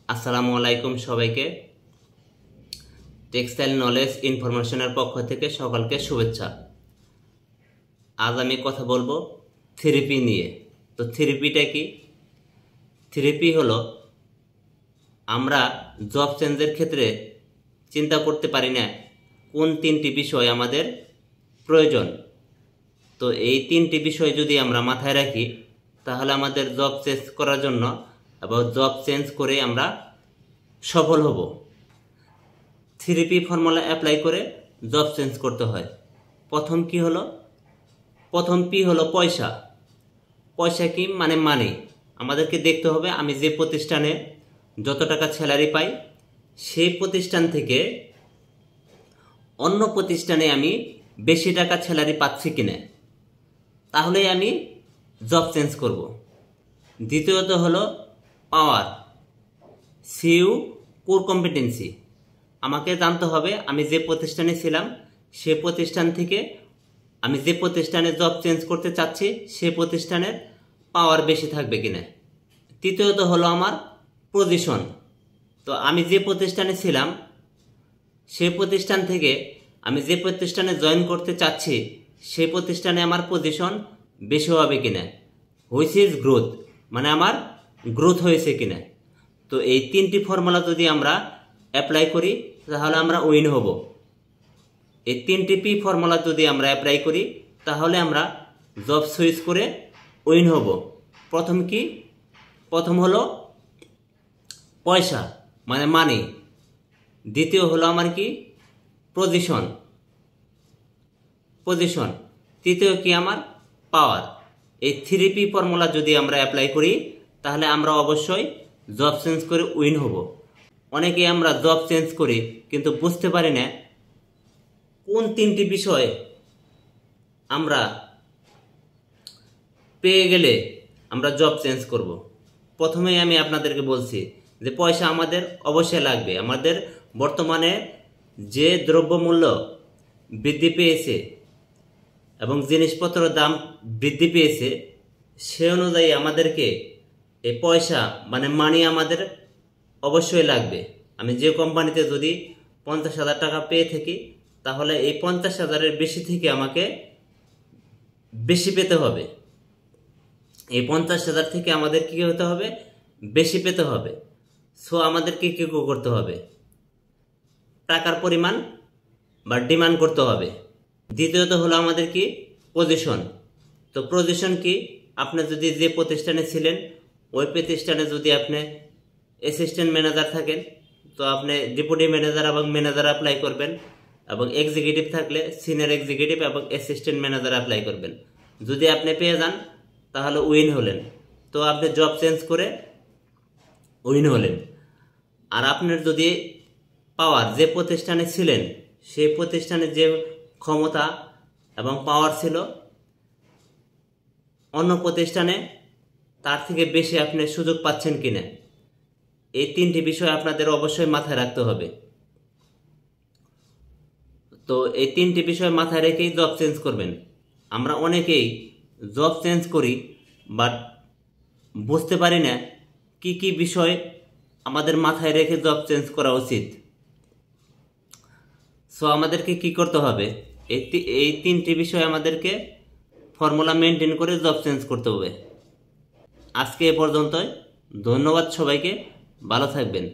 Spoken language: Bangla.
আসসালামু আলাইকুম সবাইকে। টেক্সটাইল নলেজ ইনফরমেশনের পক্ষ থেকে সকলকে শুভেচ্ছা। আজ আমি কথা বলবো থেরাপি নিয়ে। তো থেরাপিটা কি? থেরাপি হলো আমরা জব চেঞ্জের ক্ষেত্রে চিন্তা করতে পারি না কোন তিনটি বিষয় আমাদের প্রয়োজন। তো এই তিনটি বিষয় যদি আমরা মাথায় রাখি তাহলে আমাদের জব চেঞ্জ করার জন্য এবং জব চেঞ্জ করে আমরা সফল হব। থেরাপি ফর্মুলা অ্যাপ্লাই করে জব চেঞ্জ করতে হয়। প্রথম পি হলো পয়সা। পয়সা কি মানে মানি। আমাদেরকে দেখতে হবে আমি যে প্রতিষ্ঠানে যত টাকা স্যালারি পাই সেই প্রতিষ্ঠান থেকে অন্য প্রতিষ্ঠানে আমি বেশি টাকা স্যালারি পাচ্ছি কিনা, তাহলেই আমি জব চেঞ্জ করব। দ্বিতীয়ত হলো পাওয়ার, সিইউ কোর কম্পিটেন্সি। আমাকে জানতে হবে আমি যে প্রতিষ্ঠানে ছিলাম সে প্রতিষ্ঠান থেকে আমি যে প্রতিষ্ঠানে জব চেঞ্জ করতে চাচ্ছি সে প্রতিষ্ঠানের পাওয়ার বেশি থাকবে কিনা। তৃতীয়ত হলো আমার পজিশন। তো আমি যে প্রতিষ্ঠানে ছিলাম সেই প্রতিষ্ঠান থেকে আমি যে প্রতিষ্ঠানে জয়েন করতে চাচ্ছি সেই প্রতিষ্ঠানে আমার পজিশন বেশি হবে কিনা। হুইচ ইজ গ্রোথ, মানে আমার গ্রোথ হয়েছে কিনা। তো এই তিনটি ফর্মুলা যদি আমরা অ্যাপ্লাই করি তাহলে আমরা উইন হব। এই তিনটি পি ফর্মুলা যদি আমরা অ্যাপ্লাই করি তাহলে আমরা জব সুইচ করে উইন হব। প্রথম হলো পয়সা মানে মানি। দ্বিতীয় হলো আমার কি পজিশন। তৃতীয় কি আমার পাওয়ার। এই থ্রি পি ফর্মুলা যদি আমরা অ্যাপ্লাই করি তাহলে আমরা অবশ্যই জব চেঞ্জ করে উইন হব। অনেকে আমরা জব চেঞ্জ করি কিন্তু বুঝতে পারি না কোন তিনটি বিষয় আমরা পেয়ে গেলে আমরা জব চেঞ্জ করব। প্রথমেই আমি আপনাদেরকে বলছি যে পয়সা আমাদের অবশ্যই লাগবে। আমাদের বর্তমানে যে দ্রব্যমূল্য বৃদ্ধি পেয়েছে এবং জিনিসপত্রের দাম বৃদ্ধি পেয়েছে সে অনুযায়ী আমাদেরকে এই পয়সা মানে মানি আমাদের অবশ্যই লাগবে। আমি যে কোম্পানিতে যদি 50,000 টাকা পেয়ে থাকি তাহলে এই 50,000-এর বেশি থেকে আমাকে বেশি পেতে হবে। এই 50,000 থেকে আমাদের কি হতে হবে? বেশি পেতে হবে। সো আমাদেরকে কি করতে হবে? টাকার পরিমাণ বা ডিমান্ড করতে হবে। দ্বিতীয়ত হলো আমাদের কি পজিশন। তো পজিশন কি? আপনি যদি যে প্রতিষ্ঠানে ছিলেন ওই প্রতিষ্ঠানে যদি আপনি অ্যাসিস্ট্যান্ট ম্যানেজার থাকেন তো আপনি ডেপুটি ম্যানেজার এবং ম্যানেজার অ্যাপ্লাই করবেন, এবং এক্সিকিউটিভ থাকলে সিনিয়র এক্সিকিউটিভ এবং অ্যাসিস্ট্যান্ট ম্যানেজার অ্যাপ্লাই করবেন। যদি আপনি পেয়ে যান তাহলে উইন হলেন। তো আপনি জব চেঞ্জ করে উইন হলেন। আর আপনার যদি পাওয়ার, যে প্রতিষ্ঠানে ছিলেন সেই প্রতিষ্ঠানে যে ক্ষমতা এবং পাওয়ার ছিল অন্য প্রতিষ্ঠানে তার থেকে বেশি আপনি সুযোগ পাচ্ছেন কিনা, এই তিনটি বিষয় আপনাদের অবশ্যই মাথায় রাখতে হবে। তো এই তিনটি বিষয় মাথায় রেখেই জব চেঞ্জ করবেন। আমরা অনেকেই জব চেঞ্জ করি বাট বুঝতে পারি না কি কি বিষয় আমাদের মাথায় রেখে জব চেঞ্জ করা উচিত। সো আমাদেরকে কি করতে হবে? এই তিনটি বিষয় আমাদেরকে ফর্মুলা মেনটেন করে জব চেঞ্জ করতে হবে। আজকে এ পর্যন্তই। ধন্যবাদ সবাইকে, ভালো থাকবেন।